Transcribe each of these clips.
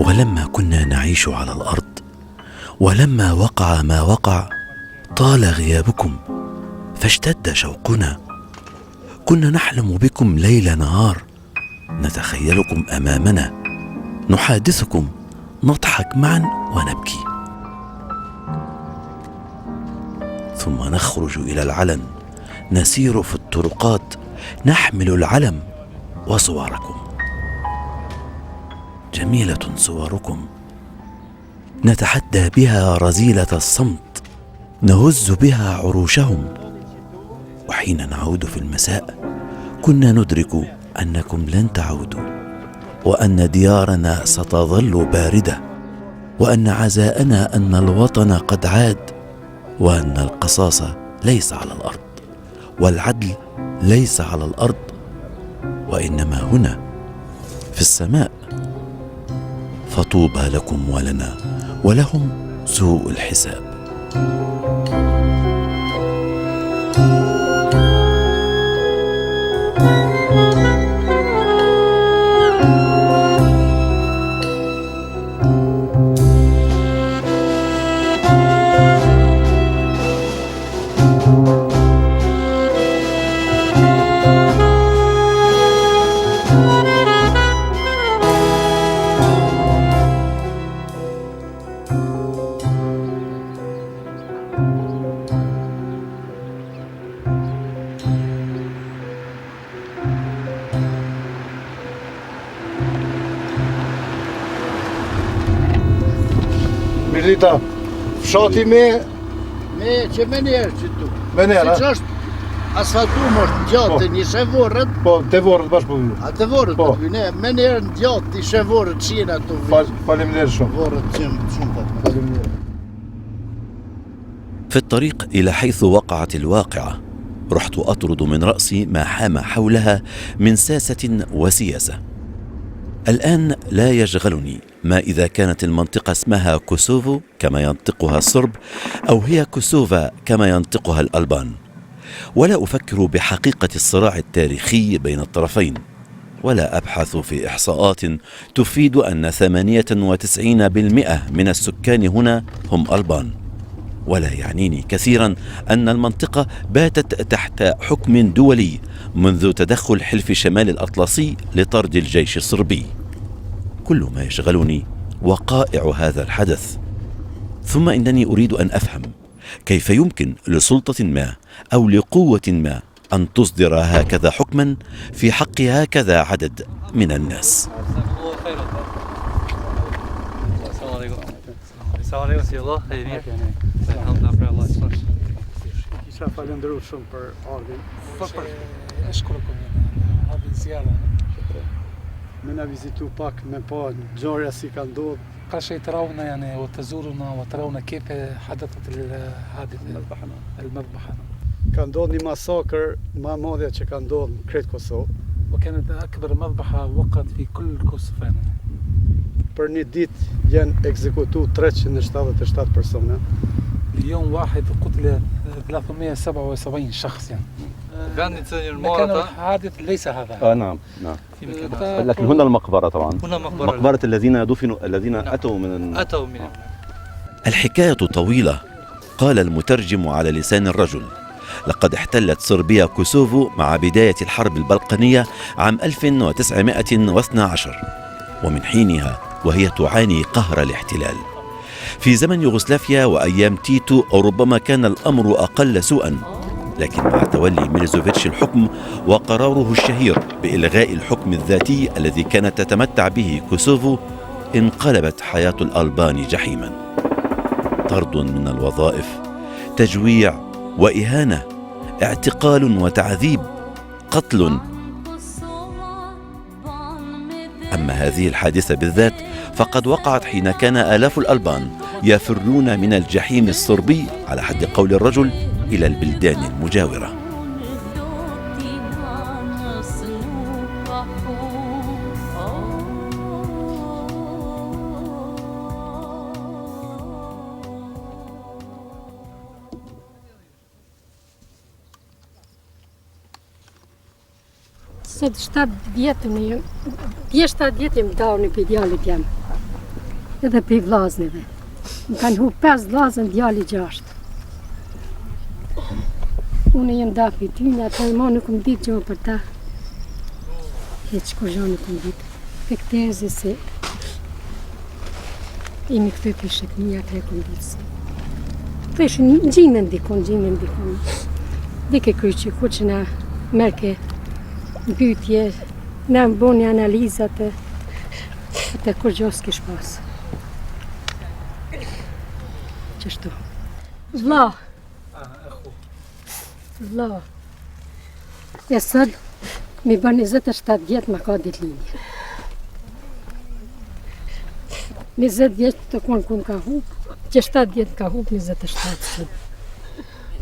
ولما كنا نعيش على الأرض ولما وقع ما وقع طال غيابكم فاشتد شوقنا. كنا نحلم بكم ليل نهار، نتخيلكم أمامنا، نحادثكم، نضحك معا ونبكي، ثم نخرج إلى العلن، نسير في الطرقات، نحمل العلم وصوركم. جميلة صوركم، نتحدى بها رذيلة الصمت، نهز بها عروشهم. وحين نعود في المساء كنا ندرك أنكم لن تعودوا، وأن ديارنا ستظل باردة، وأن عزاءنا أن الوطن قد عاد، وأن القصاص ليس على الأرض، والعدل ليس على الأرض، وإنما هنا في السماء. فطوبى لكم ولنا، ولهم سوء الحساب. Mirita, fshati me që me njerë që tu. Me njerë, si që është asfaltum është gjatë, një shevorët. Po, te vorët bashkë po viju. A te vorët po viju, ne, me njerë në gjatë, i shevorët qina tu viju. Faleminderit shumë. Vorët shumë të. Faleminderit. في الطريق إلى حيث وقعت الواقعة رحت أطرد من رأسي ما حام حولها من ساسة وسياسة. الآن لا يشغلني ما إذا كانت المنطقة اسمها كوسوفو كما ينطقها الصرب، أو هي كوسوفا كما ينطقها الألبان، ولا أفكر بحقيقة الصراع التاريخي بين الطرفين، ولا أبحث في إحصاءات تفيد أن 98% من السكان هنا هم ألبان، ولا يعنيني كثيرا أن المنطقة باتت تحت حكم دولي منذ تدخل حلف شمال الأطلسي لطرد الجيش الصربي. كل ما يشغلني وقائع هذا الحدث. ثم إنني أريد أن أفهم كيف يمكن لسلطة ما أو لقوة ما أن تصدر هكذا حكما في حق هكذا عدد من الناس. منا فيزيتو باك من با جوريا سي كان دود شيء ترون يعني وتزورنا وترون كيف حدثت الحادثة المذبحة. كان دود مساكر ما ماضية që kanë ndodhur në krejt Kosovë. وكانت أكبر مذبحة وقعت في كل كوسوفا. Për një ditë janë ekzekutuar 377 persona. اليوم واحد قتل 377 شخص يعني. مكان الحادث ليس هذا. نعم. لكن هنا المقبرة طبعا. هنا مقبرة الذين دفنوا الذين أتوا من الحكاية طويلة. قال المترجم على لسان الرجل: لقد احتلت صربيا كوسوفو مع بداية الحرب البلقانية عام 1912، ومن حينها وهي تعاني قهر الاحتلال. في زمن يوغوسلافيا وأيام تيتو ربما كان الأمر أقل سوءا، لكن مع تولي ميلوزوفيتش الحكم وقراره الشهير بإلغاء الحكم الذاتي الذي كانت تتمتع به كوسوفو، انقلبت حياة الألبان جحيما. طرد من الوظائف، تجويع وإهانة، اعتقال وتعذيب، قتل. أما هذه الحادثة بالذات فقد وقعت حين كان آلاف الألبان يفرون من الجحيم الصربي على حد قول الرجل إلى البلدان المجاورة. Sot 7 vjetë, 7 vjetë jem dao në për djallit jam. edhe për vllaznive. Më kanë hu 5 vllazën, djali 6. Unë jem dapi tyne, ata ma nuk më ditë gjo për ta. Heq kur gjo nuk më ditë. Për këtezi se imi këtë për shëknija të rekondisë. Të ishë në gjimën dikon. Dike kryqë, ku që na merke bytje, na më boni analizat e atë kur gjo s'kish pas. Qështu. Vla. E sëll, mi bën 27 vjetë ma ka ditë linje. 20 vjetë të konë kun ka hub, që 7 vjetë ka hub, 27 vjetë.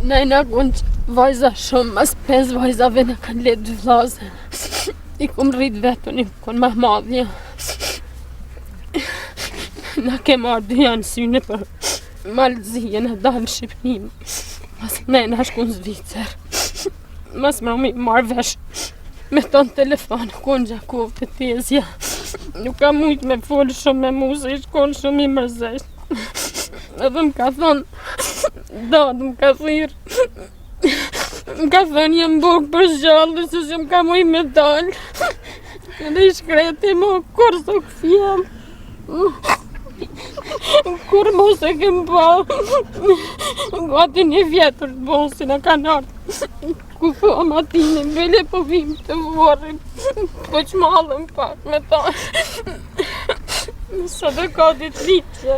Najna konë vajza shumë, mas 5 vajzave në kanë letë 2 vllazë. I kom rritë vetën, i konë ma madhja. Na ke marrë 2 janë syne për malëzije në dalë Shqipnim. Mas najna shkun Zvicër. Mas më mi marrë vesh me tonë telefon, konë Gjakov të tezja. Nuk ka mujtë me folë shumë me mu, se i shkonë shumë i mërzesht. Edhe më ka thonë, më ka thirë. Më ka thonë, jem bukë për gjallë, se që më ka mujtë me dalë. Edhe i shkreti mu, kur së këfjem. Kur mos e kem pa. Gati 1 vjetër të bon, si në kanë ardhë. Ku thom atini, bele po vim të vorrim. Po që malëm pak me ta. Sa dhe ka ditë liqë.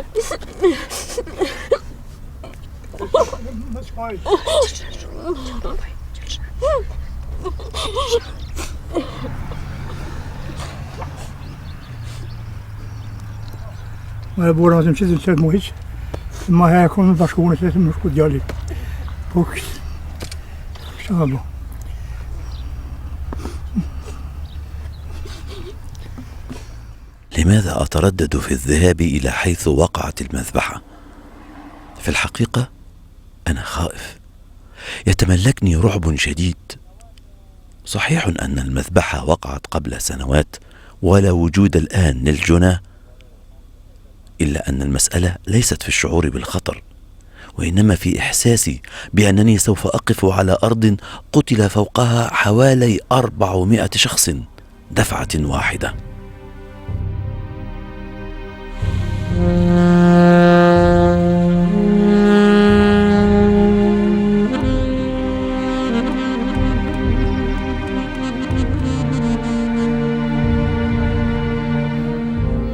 Ma e bura më qëtë qëtë mu hiqë, ma e konë në bashkunë që të më shku djali. Po kështë, kështë bo. لماذا أتردد في الذهاب إلى حيث وقعت المذبحة؟ في الحقيقة أنا خائف، يتملكني رعب شديد. صحيح أن المذبحة وقعت قبل سنوات ولا وجود الآن للجناه، إلا أن المسألة ليست في الشعور بالخطر، وإنما في إحساسي بأنني سوف أقف على أرض قتل فوقها حوالي 400 شخص دفعة واحدة.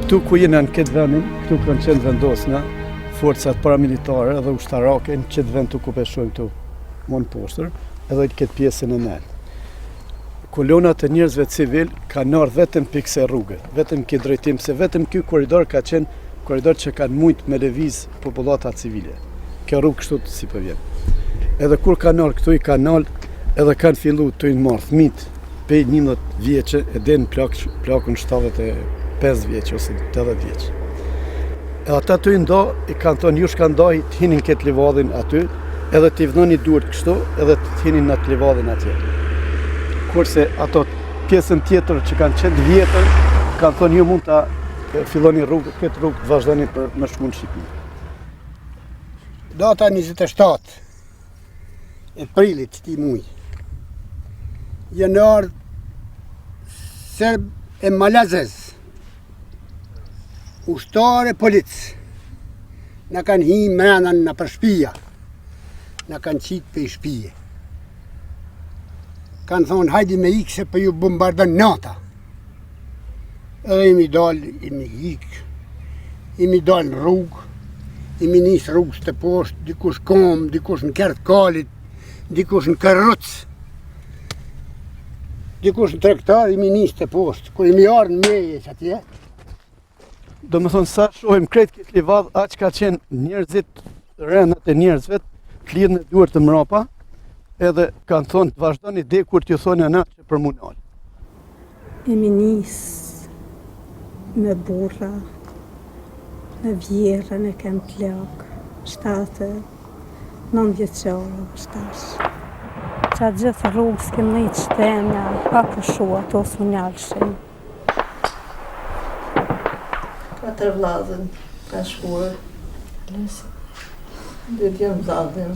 Këtu ku jena në këtë vendin, këtu kanë qenë vendosna, forcat paramilitare dhe ushtarake në këtë vend të ku peshojmë këtu, mon poshtër, edhe këtë pjesën e nel. Kolonat e njerëzve civil kanë ardhur vetëm pikse rrugë, vetëm këtë drejtim, se vetëm ky korridor ka qenë korridor që kanë mujtë me lëviz popullata civile. Kjo rrugë kështu si po vjen. Edhe kur kanë ardhur këtu i kanë ardhur edhe kanë filluar të i marrë fëmijët prej 11 vjeçë e deri në plakun 75 vjeç ose 80 vjeç. E ata të i ndo, i kanë thonë, ju shka ndaj të hinin këtë livadhin aty, edhe t'i vënoni duart kështu, edhe të hinin në të livadhin atje. Kurse ato pjesën tjetër që kanë qenë vjetër, kanë thonë, ju mund të filloni rrugë, këtë rrugë të vazhdoni për më shku në Shqipëri. Data 27 e prilit këtij muaji, janë ardhur serb e malazez, ushtarë e policë, na kanë hi mrena në për shtëpia, na kanë qitë për shtëpie. Kanë thonë, hajdi me ikë se për ju bombardën nata. Edhe imi dalë, imi hikë, imi dalë në rrugë, imi nisë rrugës të poshtë, dikush komë, dikush në kertë kalit, dikush në kërrucë, dikush në trektar, imi nisë të poshtë, kur imi arë në meje që atje. Do më thonë, sa shohim krejt këtë livadh, aq ka qenë njerëzit, rënët e njerëzve, të lidhën e duart të mrapa, edhe kanë thonë të vazhdoni dhe kur t'ju thonë ana që për munal. Imi nisë me burra, me vjerën e kem plak, 7-9 vjeqara, 7. Qa gjithë rrugë s'kem nejtë shtena, pa pushu ato s'u njalëshin. 4 vllazën. Ka shkuar. Dhe t'jam zadhën.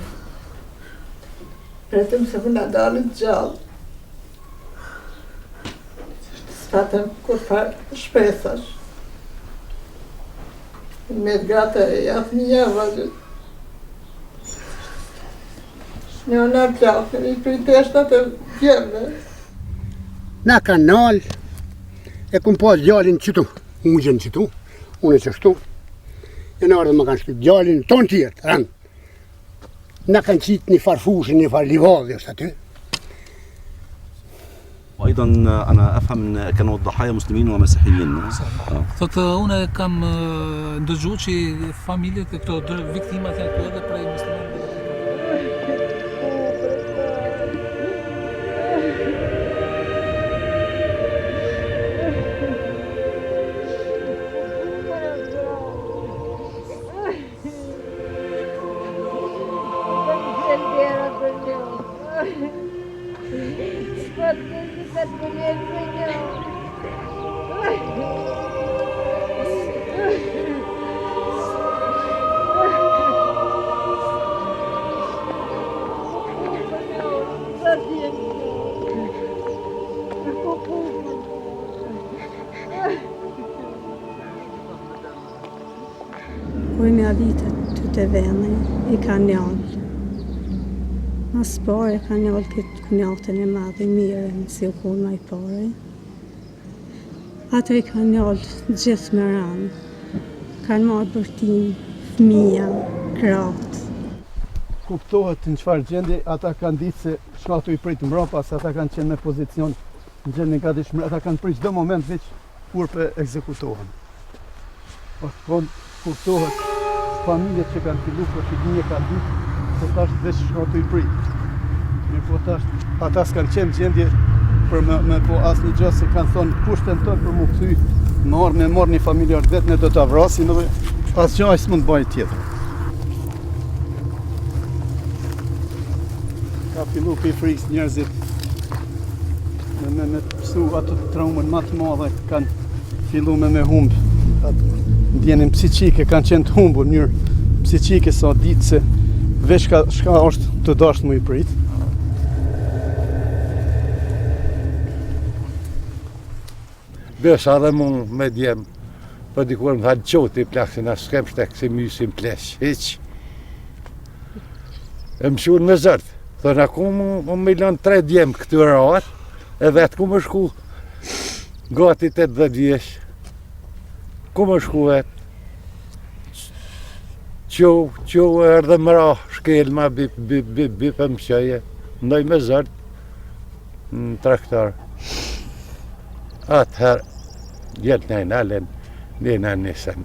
Pretëm se më na dalin gjallë. S'patëm kur farë shpesash. Me t'gata e jatë një vazhët. Një në plakën, i priteshtat e djemëve. Na kanal, e kum pas djalin qëtu, unë gjenë qëtu, unë e qështu. E në ardhë më kanë shtu djalin ton tjetë, rënë. Na kanë qitë një farfushë, një far livadhi është aty. وايضا انا افهم ان كانوا الضحايا مسلمين ومسيحيين. Thotë unë kam ndëgjuar që familjet e këto viktimat janë këto edhe prej muslimanëve. Kur me avitet ty të veni, I ka njallë. Mas pare ka njallë këtë kënjatën e madhe mire, si u kur ma I pare. Atë I ka njallë gjithë me ranë. Kanë marrë bërtim, fëmija, kratë. Kuptohet në çfarë gjendje, ata kanë ditë se shkatu I prit mbrapa, se ata kanë qenë me pozicion në gjendje nga dishmëri, ata kanë prit çdo moment veç kur për ekzekutohen. Po kuptohet familjet që kanë fillu, po që një ka ditë, se tash veç shkatu I prit. Mirë po tash, ata s'kanë qenë gjendje për me po asë një gjë se kanë thonë kushten tonë për mu këthy, me marrë një familjar vetë, ne do t'a vrasin dhe asë që ajë s'mund bëjë tjetër. Ka fillu për I frikës njerëzit me pësu atë traumën më të madhe, kanë fillu me humbë. Ndjenin psiqike kanë qenë të humbur, njërë psiqike sa ditë se veç shka është të dashtë më I prit. Besa dhe mu me djemë, për dikur më hadë qotë I plaksin, a s'kem shtek se mysin plesh, hiq. E më shurë me zërtë, thënë aku më milon 3 djemë këtyre atë, e vetë ku më shku gati 80 vjesh. Ku më shku vetë? Qo erdhe mëra shkelma bipë më qëje, ndoj me zërtë në traktar. Atëherë, jetë në nalen, në nisën.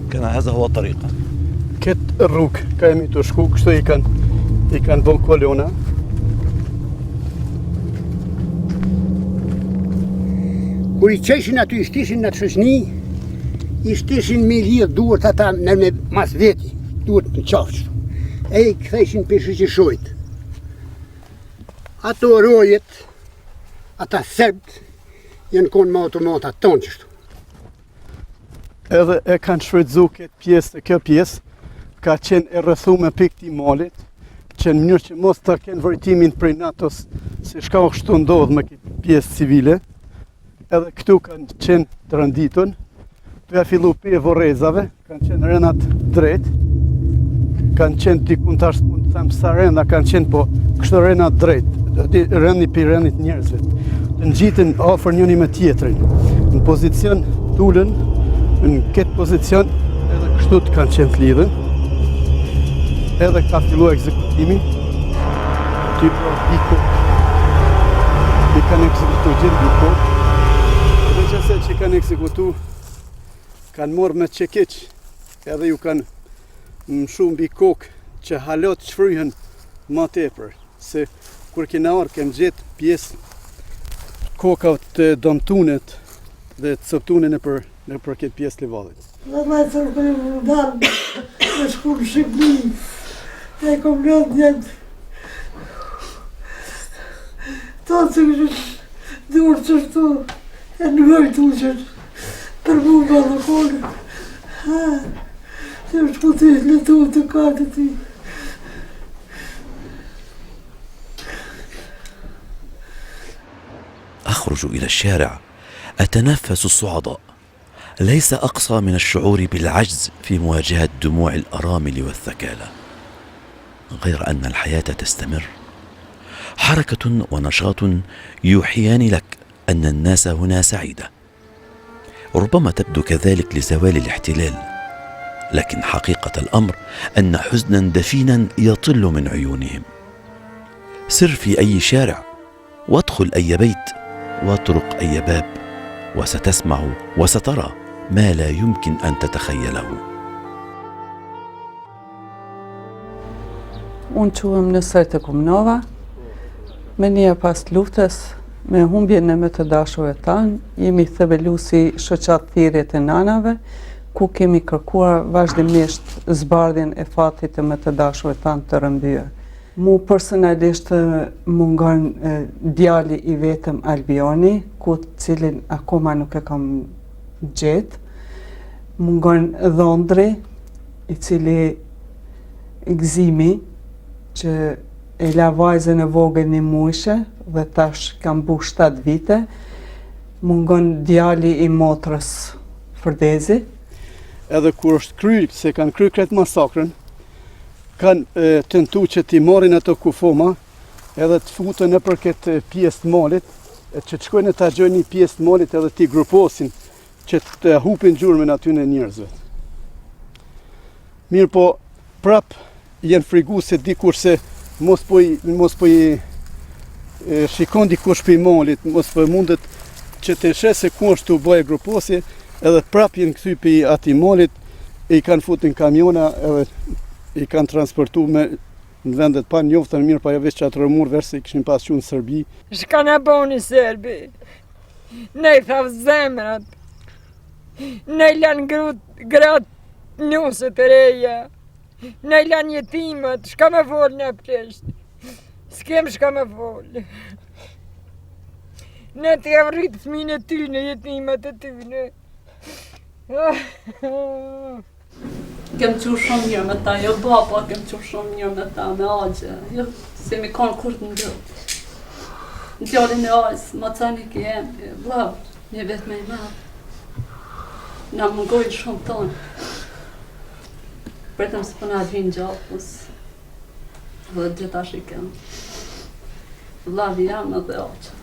كان هذا هو الطريق. Këtë rrugë ka jemi të shku, kështu I kanë bon kolona. Kur I qeshin aty, I shtishin në të shëshni, I shtishin me lidhë duart ata në me mas veti, duart në qafështu. E I ktheshin pishë që shojtë. Ato rojet, ata serbt, janë konë me automata tonë qështu. Edhe e kanë shfrytzu këtë pjesë, kjo pjesë ka qenë e rrethuar pikë këtij malit, që në mënyrë që mos ta kenë vërtimin prej NATO-s se shka kështu ndodh me këtë pjesë civile. Edhe këtu kanë qenë të rënditun, të ja fillu pe vorrezave, kanë qenë rënat drejt, kanë qenë dikun tash mund të them sa rëna kanë qenë, po kështu rënat drejt, rëni për rënit njerëzve, të ngjiten afër njëri me tjetrin, në pozicion tulën, në këtë pozicion edhe kështu të kanë qenë të lidhën, edhe ka filluar ekzekutimi, ty pra Biko, I kanë ekzekutu gjithë Biko, edhe qëse që kanë ekzekutu, kanë morë me qekiq, edhe ju kanë mshu mbi kokë që halot shfryhen ma tepër, se kur kena orë kem gjetë pjesë koka të domtunet dhe të coptunet në për këtë pjesë livadit. Dhe me të kërë më dalë, me shku në Shqipëni, e kom lënë djetë. Ta të kërë durë qështu, e në gojtë uqër, për mu balakone. Se shku të letu të katë ti. أخرج إلى الشارع أتنفس الصعداء. ليس أقصى من الشعور بالعجز في مواجهة دموع الأرامل والثكالى، غير أن الحياة تستمر، حركة ونشاط يوحيان لك أن الناس هنا سعيدة. ربما تبدو كذلك لزوال الاحتلال، لكن حقيقة الأمر أن حزنا دفينا يطل من عيونهم. سر في أي شارع وادخل أي بيت واطرق أي باب، وستسمع وسترى ما لا يمكن أن تتخيله. Unë quhem Nësret e Kumnova, me një pas luftës me humbjen e me të dashurve tanë, jemi themeluesi shoqat thirrjet e nanave, ku kemi kërkuar vazhdimisht zbardhjen e fatit të me të dashurve tanë të rëmbyer. Mu personalisht mungon djali i vetëm Albioni, ku cilin akoma nuk e kam gjetë. Mungon Dhondri, i cili Gzimi, që e la vajzën e vogël një muajshe dhe tash kam bu 7 vite. Mungon djali i motrës Fërdezi. Edhe kur është kryer, se kanë kryer këtë masakrën, kanë tentu që t'i marrin ato kufoma edhe të futën nëpër këtë pjesë të malit, që të shkojnë të gjojnë një pjesë të malit edhe t'i gruposin që të hupin gjurmën aty në njerëzve. Mirë po, prap jenë frigu se dikur se mos po i shikon dikush për i malit, mos po mundet që të shes se ku është të bëjë gruposje, edhe prap jenë këthy për ati malit, e i kanë futin kamiona edhe i kanë transportu me në vendet pa njoftën, mirë pa veç që atë rëmur verse i këshin pas që në Serbi. Shka në boni Serbi, ne i thav zemrat, ne i lanë gratë njësët e reja, ne i lanë jetimet, shka me volë në plesht, s'kem shka me volë. Ne t'i avritë fëmine tyne, jetimet e tyne. Kem qurë shumë mirë me ta, jo baba, kem qurë shumë mirë me ta, me agje, jo se mi kanë kur të ndërë. Në djallin e ajës, macani ki jemë, vlav, një vetë me i madhë. Na mungojnë shumë tonë. Pretëm se përna të vinë gjapës, dhe gjitha shikem. Vlav jam edhe agje.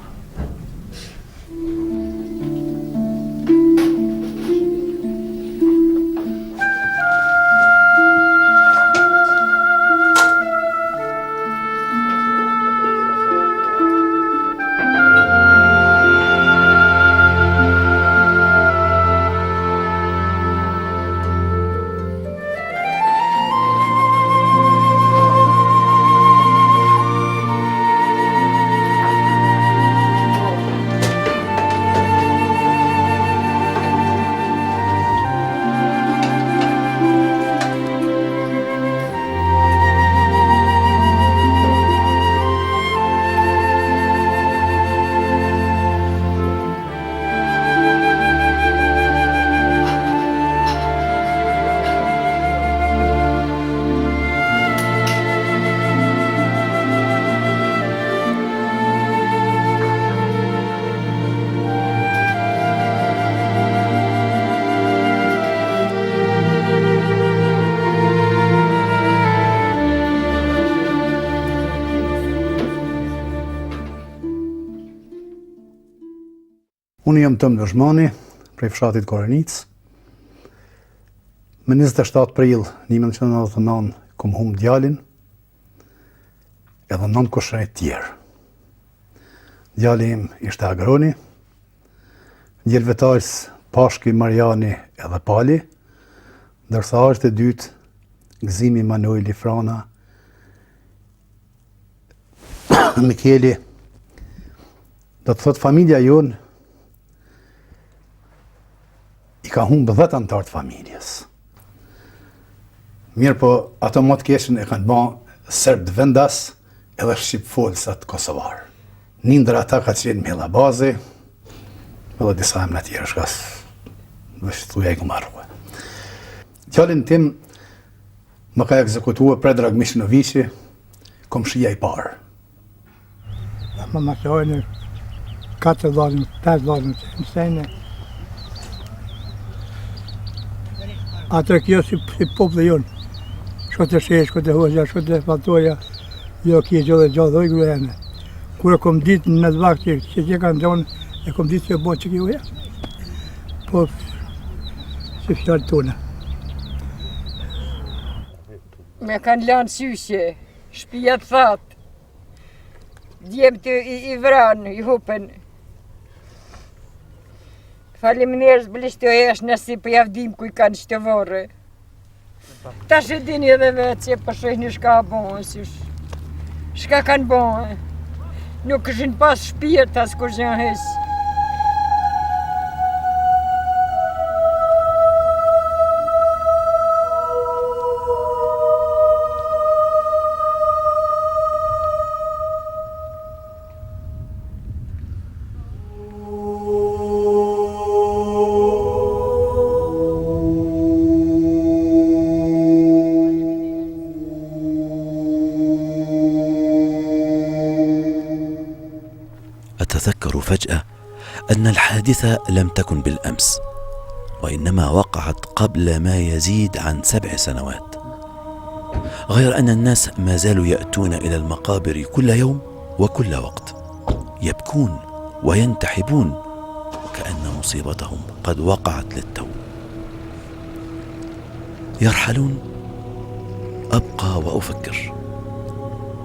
Unë jam Tëm Lëzhmani, prej fshatit Korenicë. Me 27 prill 1999 kom humb djalin, edhe 9 kushrej tjerë. Djali im ishte agroni, djelvetarës Pashki, Marjani edhe Pali, ndërsa është e dytë Gzimi Manueli Frana, Mikeli. Do të thotë familja jonë i ka humbë 10 antar të familjes. Mirë po, ato më të keshën e kanë ba Serb vendas edhe Shqipfolsat Kosovar. Një ndër ata ka qenë Milla Bazi, edhe disa emra tjerë shkas dhe shtuja i këmarrua. Djalin tim më ka ekzekutua Predrag Mishnovici, komshia i parë. Më masojnë 4 vllazën, 5 vllazën në sene. Atër kjo si populli jonë. Shko të shesh, shko të hoxha, shko të fatoja, jo kje gjodhe gjodhe grujene. Kur e kom ditë në të vakë që kanë zonë, e kom ditë që e bo që kjo e. Po, si fjallë tona. Me kanë lanë syshje, shpija të thatë. Djemë të i vranë, i hupen. Faleminderit blisht të esh nësi për javdim ku i kanë shtëvorë. Ta shë dini edhe vetë që përshojnë shka bonë, shka kanë bonë. Nuk është pas shpirt as kur që janë hesë. أتذكر فجأة أن الحادثة لم تكن بالأمس، وإنما وقعت قبل ما يزيد عن 7 سنوات، غير أن الناس ما زالوا يأتون إلى المقابر كل يوم وكل وقت، يبكون وينتحبون كأن مصيبتهم قد وقعت للتو. يرحلون، أبقى وأفكر،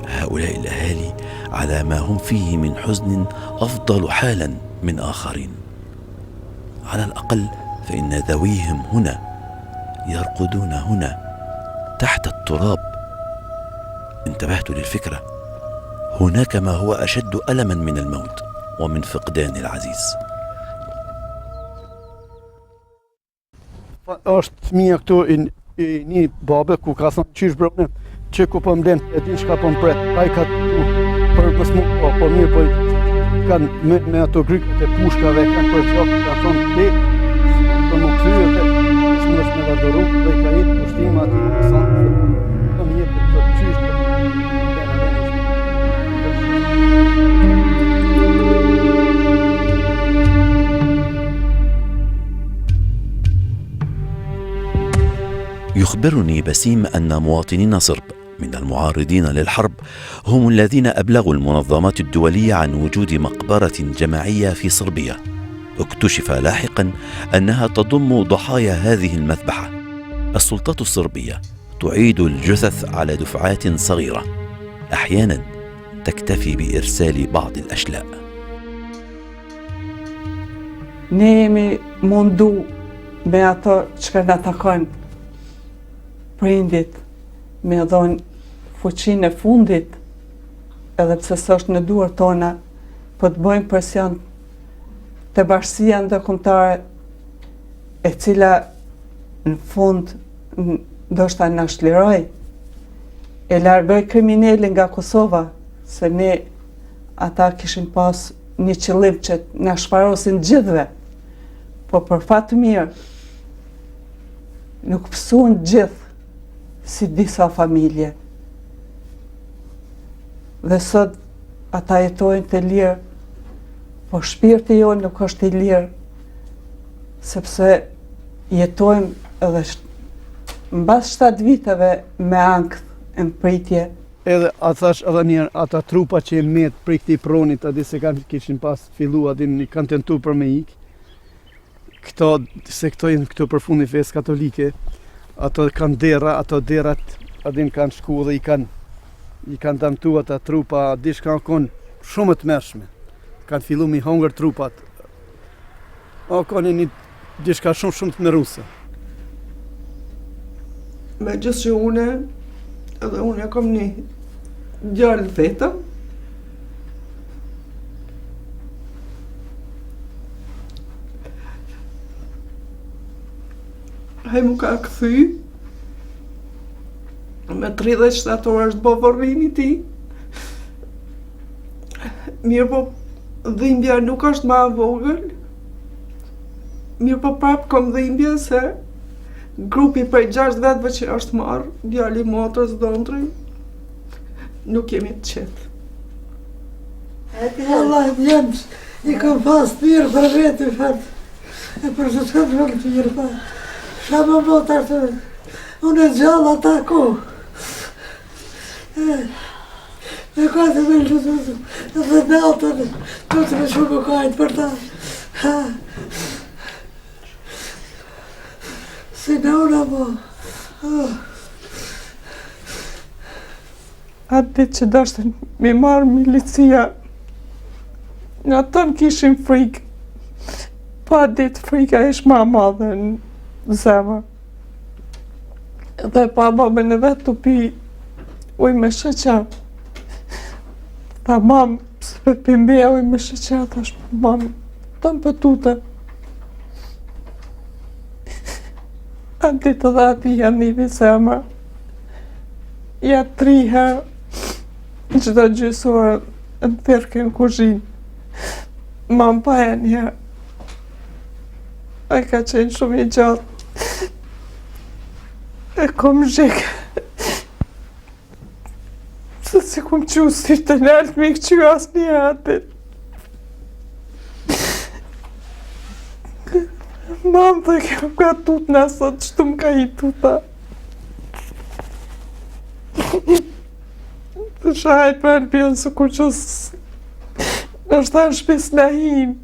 هؤلاء الأهالي على ما هم فيه من حزن أفضل حالا من آخرين، على الأقل فإن ذويهم هنا يرقدون هنا تحت التراب. انتبهت للفكرة، هناك ما هو أشد ألما من الموت ومن فقدان العزيز. Është fëmija këtu i një babe ku ka thënë qysh brone që ku po mlen e din çka po mpret. Ai ka për mësmu po mirë po kanë me ato grykët e pushkave kanë përgjokë, ka thonë ti po më kthye te smush me vadoru dhe ka jetë pushtim aty sa po më jep të qysh يخبرني بسيم أن مواطنين صرب من المعارضين للحرب هم الذين أبلغوا المنظمات الدولية عن وجود مقبرة جماعية في صربيا. اكتشف لاحقا أنها تضم ضحايا هذه المذبحة. السلطات الصربية تعيد الجثث على دفعات صغيرة، أحيانا تكتفي بإرسال بعض الأشلاء. نيمي منdu me ato çka na takojnë prindit, me dhonë fuqinë e fundit, edhe pse s'është në duar tona, po të bëjmë presion të bashkësia ndërkombëtare e cila në fund ndoshta na shliroj, e largoj kriminalin nga Kosova, se ne ata kishin pas një qëllim që na shparosin gjithve, po për fat të mirë nuk pësuan gjithë si disa familje. Dhe sot ata jetojnë të lirë, po shpirti jonë nuk është i lirë, sepse jetojmë edhe mbas 7 viteve me ankth e mpritje. Edhe thash edhe njerë, ata trupa që jenë met prej këtij pronit, a di se kishin pas fillu, a di kanë tentu për me ik. Këto jenë këto për fundi fesë katolike, ato kanë dera, ato derat, adin kanë shku dhe i kanë damtu ata trupa, di shka konë shumë të mërshme. Kanë fillu mi hongër trupat. O konë një di shka shumë të mëruse. Me gjithë që une, edhe une kom një gjallë vetëm, ai mu ka këthy, me 37 orë është bo vorrimi ti. Mirë po, dhimbja nuk është ma vogël, Mirë po prapë kom dhimbje se grupi prej 6 vetëve që është marrë, djali, motrës, dhontri, nuk jemi të qetë. Allah Jens, I kam pas të mirë për veti fat. E për që të këtë vëllë të mirë pa. Shka më botë ashtë, unë e gjallë ata ko. E ka të me lëtë, dhe me altën, të të me shumë kajtë për ta. Si në unë mo. Atë ditë që dashten me marë milicia, në atën kishim frikë. Pa ditë frika ish ma madhe në zemër. Dhe pa babën e vetë të pi uj me sheqer. Tha mamë, se për pimbeja uj me sheqer, thash mamë, të më pëtute. Atë ditë dhe ati janë një zemër. Ja 3 herë, qdo gjysore në thirke në kuzhinë. Mamë pa e njerë. A ka qenë shumë I gjatë. E kom zhikë. Se si kom që si të naltë mi këqy asë një atit. Mamë dhe kem ka tut nësët që të më ka I tuta. Të shajt me në pjënë së kur që është ta në shpis në hinë.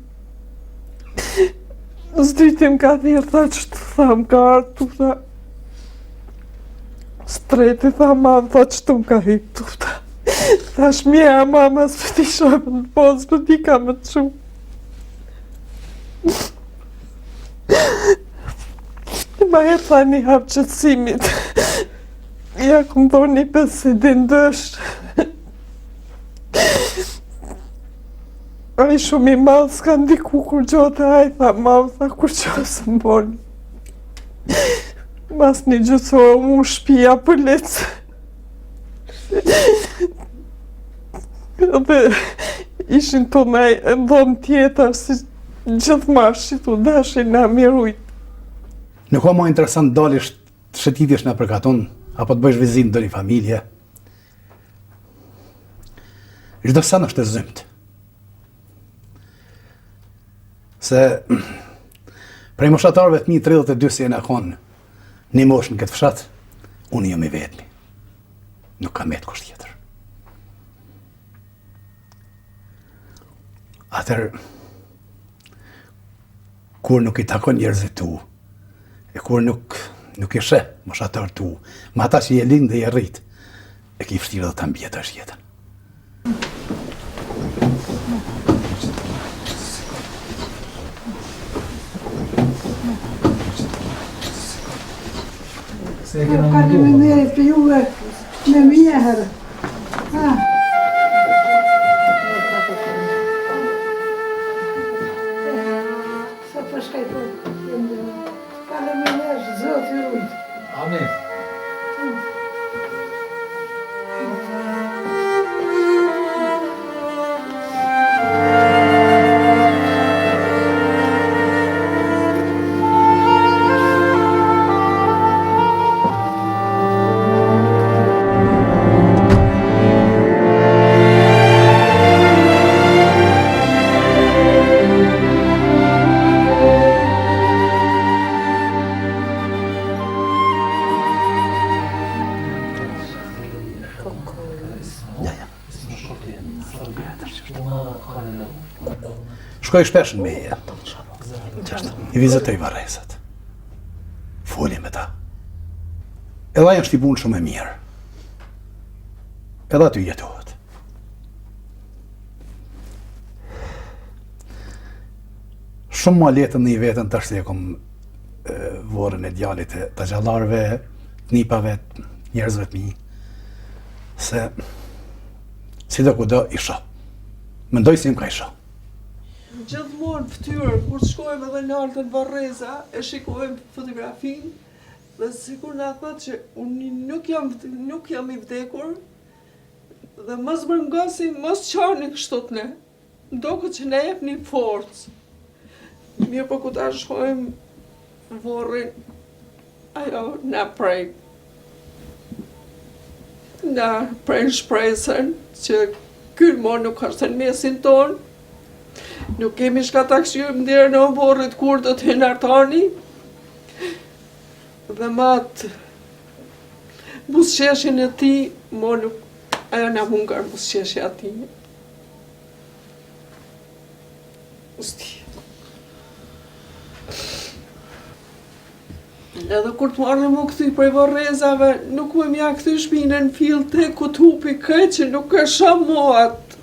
Zdritim ka thirë, tha që të thamë ka artu, tha. Streti, tha mamë, tha që të më ka hitu, tha. Tha shmjeja, mama, së ti shojmë në posë, së ti ka më të shumë. Ma e tha një hapë qëtësimit. Ja këmë thonë një pësidin dëshë. A I shumë I madhë s'ka ndiku kur gjote, a I tha madhë, tha kur qosë më boni. Mas një gjësore mu shpia për lecë. Dhe ishin të nej e ndonë tjetër si gjithë marshit u dashin na mirujt. Nuk ka ma interesant dalish të shëtitish në përkaton, apo të bëjsh vizit në një familje. Çdo sa është e zymt. Se prej moshatarëve të mi 32 si e në konë një moshë në këtë fshat, unë jam I vetëmi. Nuk kam jetë kusht tjetër. Atër, kur nuk I takon njerëzit tu, e kur nuk I sheh moshatar tu, ma ata që I lind dhe I rrit, e ki vështirë dhe ta mbjetësh jetën. Ka një mënderit për juve me mjeherë. Sa përshkaj po, ka në mënderit, Zotë I rujtë. Amin. Shkoj shpesh në meje. I vizitoj varresat. Foli me ta. Edhe ajo është I punë shumë e mirë. Edhe aty jetohet. Shumë ma letën në I vetën tash se e kom vorën e djalit të gjallarve, të nipave, njerëzve të mi. Se si do kudo I shoh. Mendoj si më ka I shoh. Gjithmonë ftyrë, kur shkojmë edhe lartë në Varreza, e shikojmë fotografinë, dhe sikur na thotë që unë nuk jam I vdekur, dhe mos bërngasi, mos qarni kështu ne. Ndoket që na jepni forcë. Mirë po ku ta shojmë vorrin, ajo na prej. Na prej shpresën që ky mo nuk është në mesin tonë. Nuk kemi shka ta këshyëm dherë në vorrit kur do të hinartani. Dhe matë busqeshin e ti, mo nuk ajo na mungar busqeshja ati. Usti. Edhe kur të marrë mu këthy prej vorrezave, nuk më mja këthy shpine në filte, ku të hupi këtë që nuk e shamohat.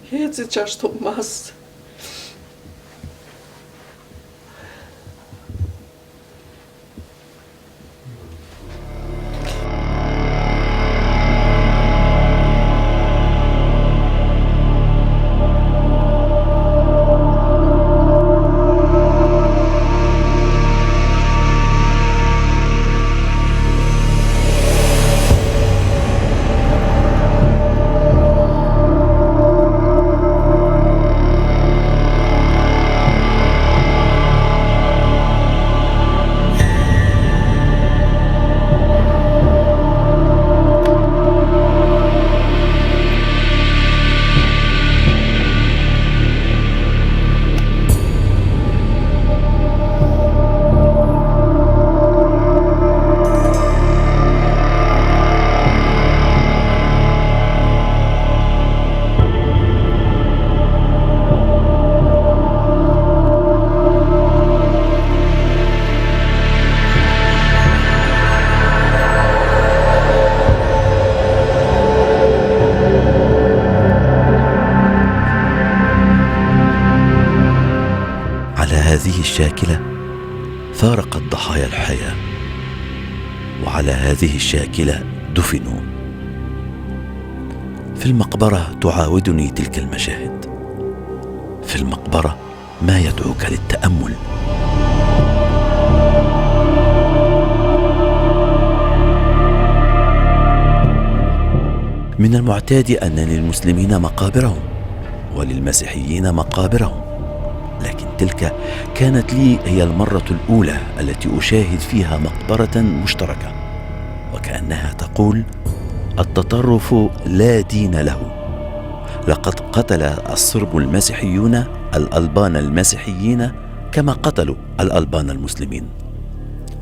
Heci që ashtu masë. هذه الشاكلة فارقت ضحايا الحياة، وعلى هذه الشاكلة دفنوا. في المقبرة تعاودني تلك المشاهد، في المقبرة ما يدعوك للتأمل. من المعتاد أن للمسلمين مقابرهم وللمسيحيين مقابرهم، لكن تلك كانت لي هي المرة الأولى التي أشاهد فيها مقبرة مشتركة، وكأنها تقول: التطرف لا دين له. لقد قتل الصرب المسيحيون الألبان المسيحيين كما قتلوا الألبان المسلمين.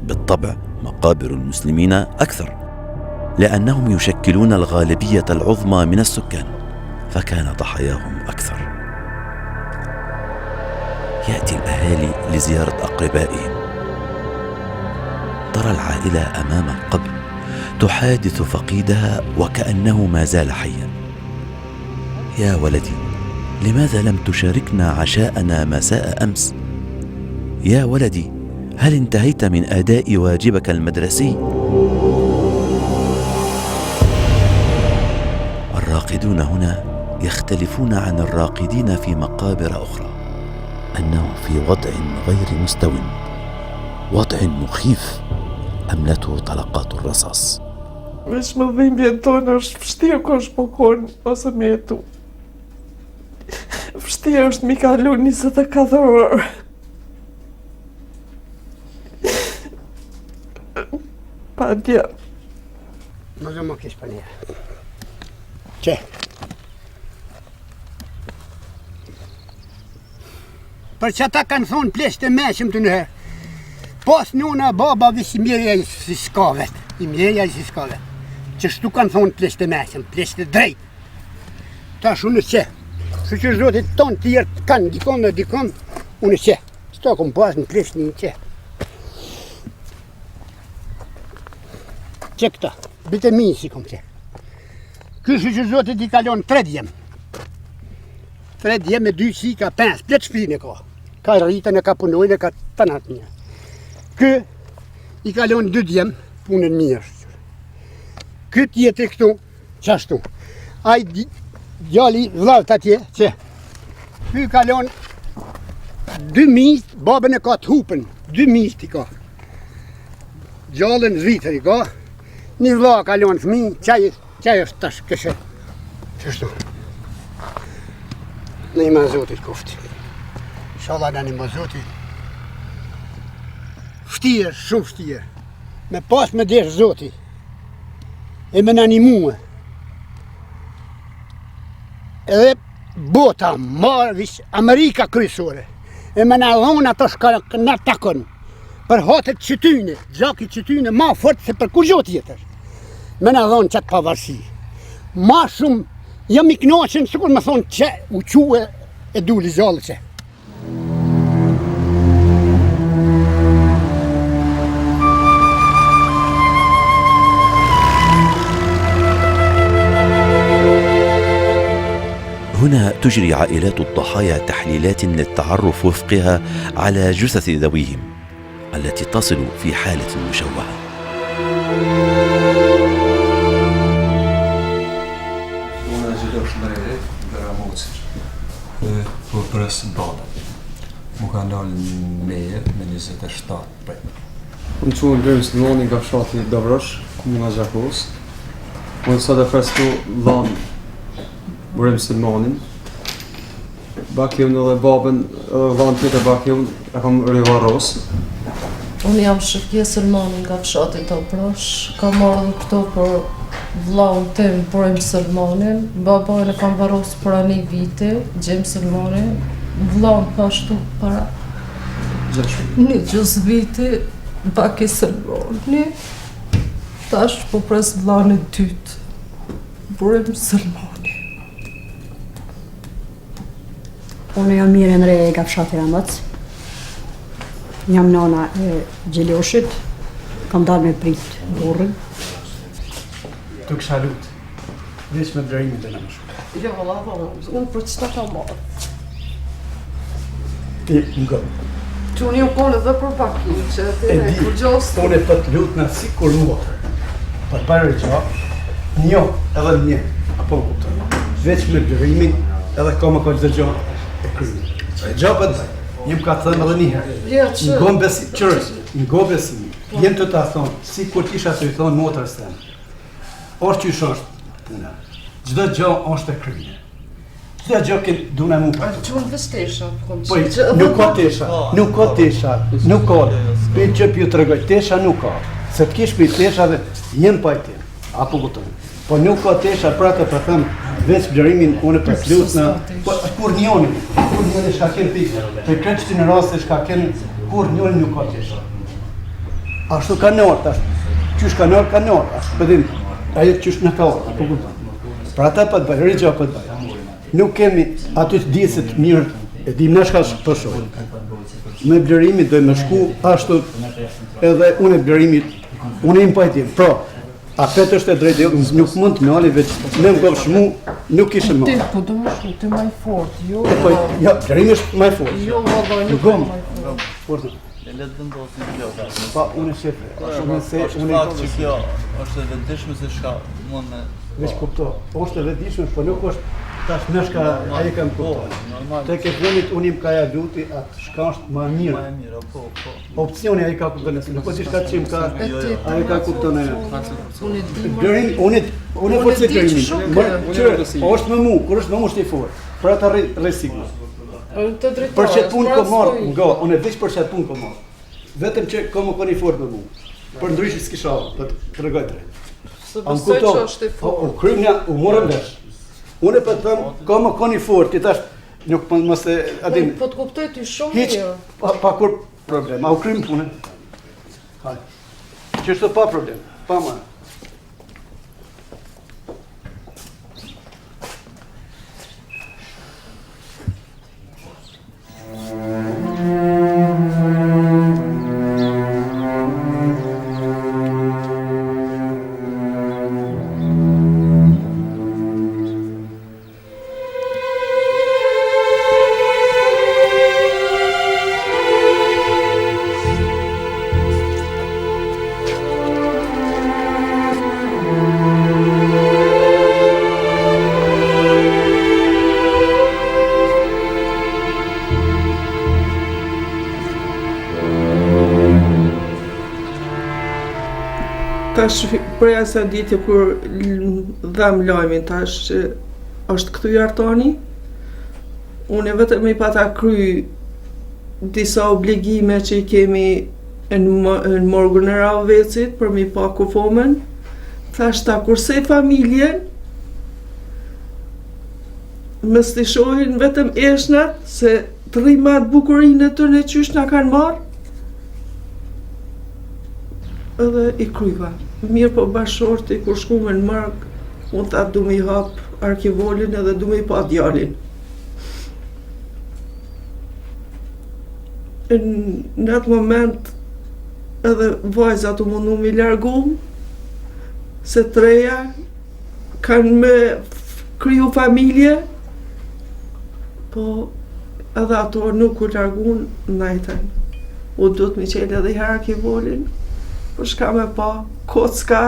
بالطبع مقابر المسلمين أكثر، لأنهم يشكلون الغالبية العظمى من السكان، فكان ضحاياهم أكثر. يأتي الأهالي لزيارة أقربائهم، ترى العائلة أمام القبر تحادث فقيدها وكأنه ما زال حيا. يا ولدي، لماذا لم تشاركنا عشاءنا مساء أمس؟ يا ولدي، هل انتهيت من أداء واجبك المدرسي؟ الراقدون هنا يختلفون عن الراقدين في مقابر أخرى، أنه في وضع غير مستو، وضع مخيف أملته طلقات الرصاص. Veç mëdhimbjen tonë është vështirë kush po konë ose me jetu. Vështirë është mi kalu 24 orë. Pa dje. Më dhe më kishë për njerë. Që? Për që ata kanë thonë pleshtë e meshëm të nëherë. Pas njona baba visi mirja i si shkavet. I mirja i si shkavet. Që shtu kanë thonë pleshtë e meshëm, pleshtë e drejt. Ta shunë që. Së që zotit tonë tjertë kanë dikon dhe dikon, unë që. Sto kom pas në pleshtë një që. Që këta, bitë mi si kom që. Kësë që zotit i kalon 3 djemë. 3 djemë me 2 si ka 5, pletë shpine ka. Ka rritën e ka punojnë e ka të natë një. Kë i kalon 2 djemë punën mirë. Këtë jetë e këtu, qashtu. Ai djali vlavët atje, që. Kë i kalon 2 mist, babën e ka të hupën. 2 mist i ka. Gjallën zvitër i ka. Një vla kalon fëmi, qaj është tash këshë. Qashtu. Në ima zotit kofti. Inshallah në një më zoti. Vështirë, shumë vështirë. Me pas me desh zoti. E me në animue. Edhe bota, marvis, Amerika kryesore. E me në dhonë ato shka në takon. Për hatet qytyne, gjaki qytyne ma fort se për kur gjo tjetër. Me në dhonë qatë pavarësi. Ma shumë, jam i knaqen, sikur me thonë që u quë e duli gjallë që. هنا تجري عائلات الضحايا تحليلات للتعرف وفقها على جثث ذويهم التي تصل في حالة مشوهة. Mu ka ndalë meje me 27 prej. Unë qunë Bërë Mëslimoni nga fshati Davrosh, komuna Gjakos. Unë sot e festu dhanë Bërë Mëslimonin. Bakjum edhe babën, edhe dhanë tjetë e bakjum, e kam rivaros. Unë jam Shëfje Sëlmani nga fshati Davrosh. Kam ardhur këto për vllaun tim Bërë Mëslimonin. Babën e kam varos për ani vite, Gjem Sëlmonin. Vllaun pashtu para një gjusë viti, Baki Sëlmoni, tash po pres vllaun e dytë, Bërë Sëlmoni. Unë jam Mirën Reje nga fshati Ramac. Jam nana e Gjelioshit, kam dalë me prit burrin. Tu kësha lutë, veç me vlerimin dhe në më shumë. Jo, valla, unë për qëta ka marrë. Ti nga. Që unë ju konë edhe për Bakin, që e kur gjosë... Unë e për të lutë në si kur motër. Për bërë gja, një edhe një, apo kuptër. Veç me vlerimin edhe ka më këtë dhe gja e krymi. Gja për dhe, jem ka të thëmë edhe njëherë. Në gomë besim, qërës, në gomë besim, jem të ta thonë, si kur tisha të i thonë motërës të në. Orë që ishë është puna, gjdo gja është e krymi. Gjdo gja kënë duna mu për të. Që unë vës tesha, Po, nuk ka tesha, nuk ka tesha, nuk ka. Për që pju të regoj, tesha nuk ka. Se të kish për tesha dhe jenë pajtim, apo këtën. Po nuk ka tesha, pra të për thëmë, veç vlerimin unë për të lutë në... Po, kur njoni shka kënë pikë, për këtë që të në rrasë shka kënë, kur njoni nuk ka tesha. Ashtu ka nërë, qysh ka nërë, ashtu përdin, ajo qysh në ka orë, apo këtën. Pra ta për të bëjë, rigja për të bëjë. Nuk kemi aty të disit mirë, e dim në shka përshojnë. Me vlerimi dhe me shku, ashtu edhe unë e vlerimit, unë e im pajtim. Pra, a petë është e drejtë, nuk mund të mjali, veç me më gëvë shmu, nuk ishë më. Ti, po do më shku, ti maj fort, jo... Ja, vlerimi është maj fort. Jo, vada, nuk e maj fort. E letë të ndosin kjo. Pa, unë e shefe. Është fakt që kjo është e vendishme se shka mund me... Veç kupto, është e vendishme, po nuk është tash në shka aje kam kupto. Te ke vënit unë im ka ja luti atë shka është ma mirë. Opcioni aje ka kupto nëse, nuk është shka qim ka, aje ka kupto në... Unë e po që gërimi, është me mu, kur është me mu është i forë, për ata resigma. Për qëtë punë ko marë, nga, unë e veç për qëtë punë ko marë. Vetëm që ko më koni forë me mu, për ndryshë s'kisha, për të regoj të rejtë. Se besoj që është i forë. U krymja, u morën vesh. Unë e për të thëmë, ka më koni fort, ti tash nuk mëse adim... Po të kuptoj ty shumë mirë. Pa kur problem, a u krymë punë. Qështë pa problem, pa më. Tash preja sa ditë kur dham lajmin tash që është këtu Artoni, unë vetëm i pata kry disa obligime që i kemi në morgun e Ravecit për mi pa kufomen. Thashta kurse familjen mës t'i shohin vetëm eshnat se të rrimat bukurinë e tërë në qysh nga kanë marë edhe i kryva. Mirë po bashorti kur shkume në mark, unë ta du mi hap arkivolin edhe du mi pa djalin. Në atë moment edhe vajzat u mundu mi largum, se treja kanë me kriju familje, po edhe ato nuk u largun najten. U du të mi qelë edhe i arkivolin, po shka me pa kocka.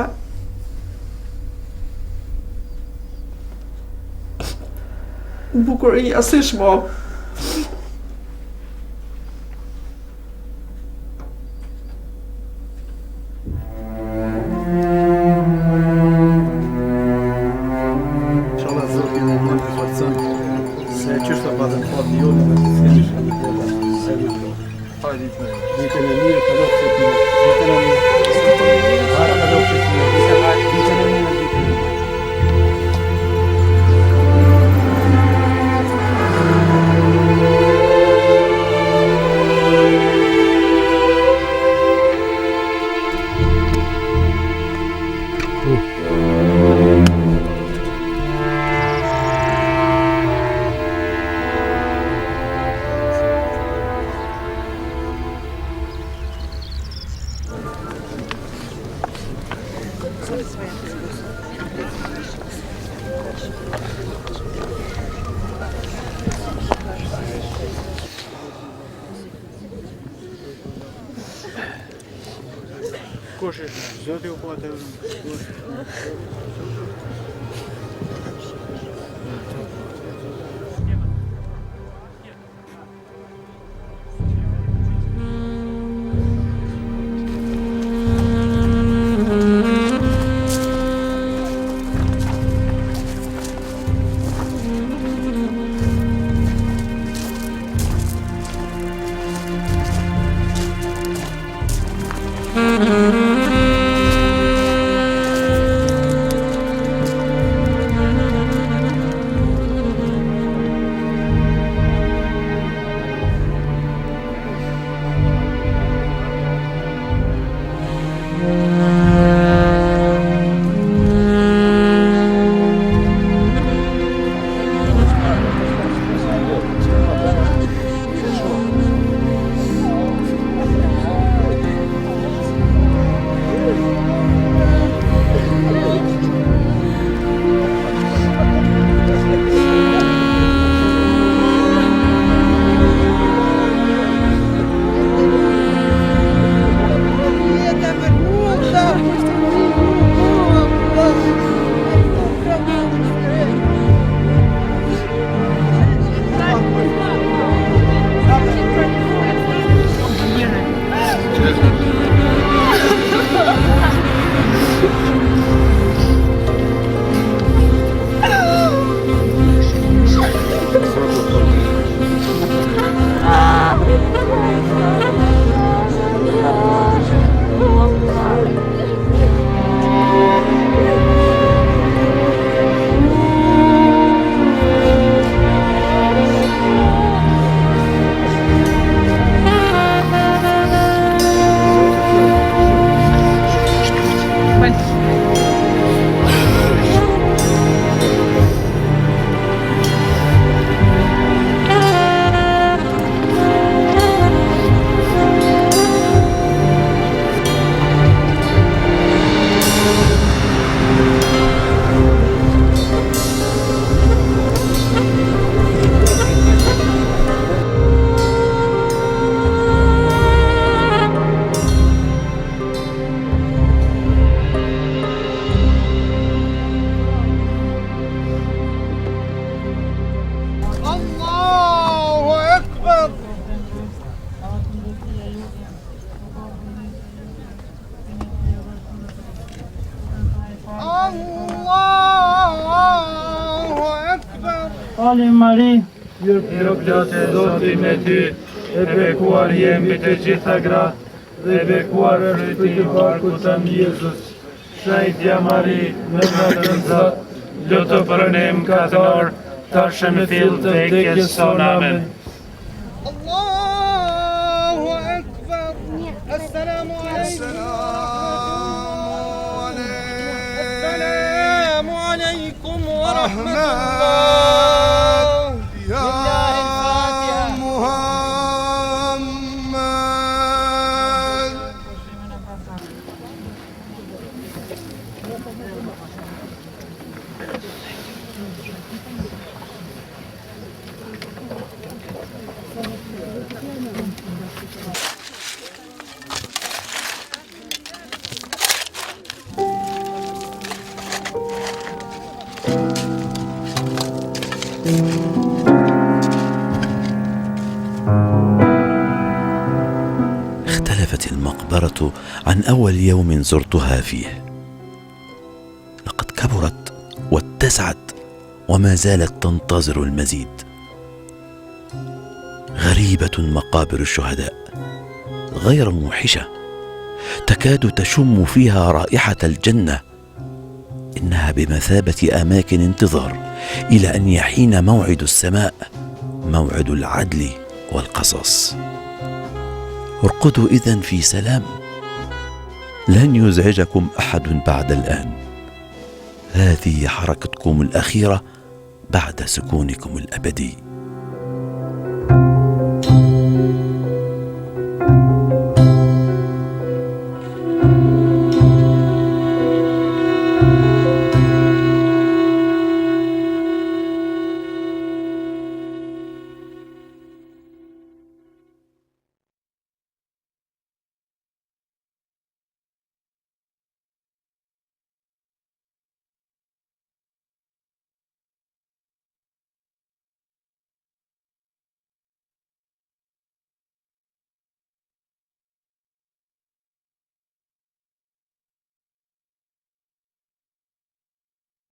Bukuria si shmo. Zoti u poate. Fali Mari, mirë plot e Zoti me ty, e bekuar jemi të gjitha gratë, dhe bekuar është i barku të Jezus. Shajtja Mari, me natën Zot, luto për ne mëkatar, tash në fill të vdekjes sonë. Amen. Allahu Akbar. Assalamu alaikum wa rahmatullah. Ya Muhammad. اختلفت المقبرة عن أول يوم زرتها فيه. لقد كبرت واتسعت وما زالت تنتظر المزيد. غريبة مقابر الشهداء، غير موحشة، تكاد تشم فيها رائحة الجنة. إنها بمثابة أماكن انتظار إلى أن يحين موعد السماء، موعد العدل والقصاص. ارقدوا إذن في سلام، لن يزعجكم أحد بعد الآن. هذه حركتكم الأخيرة بعد سكونكم الأبدي.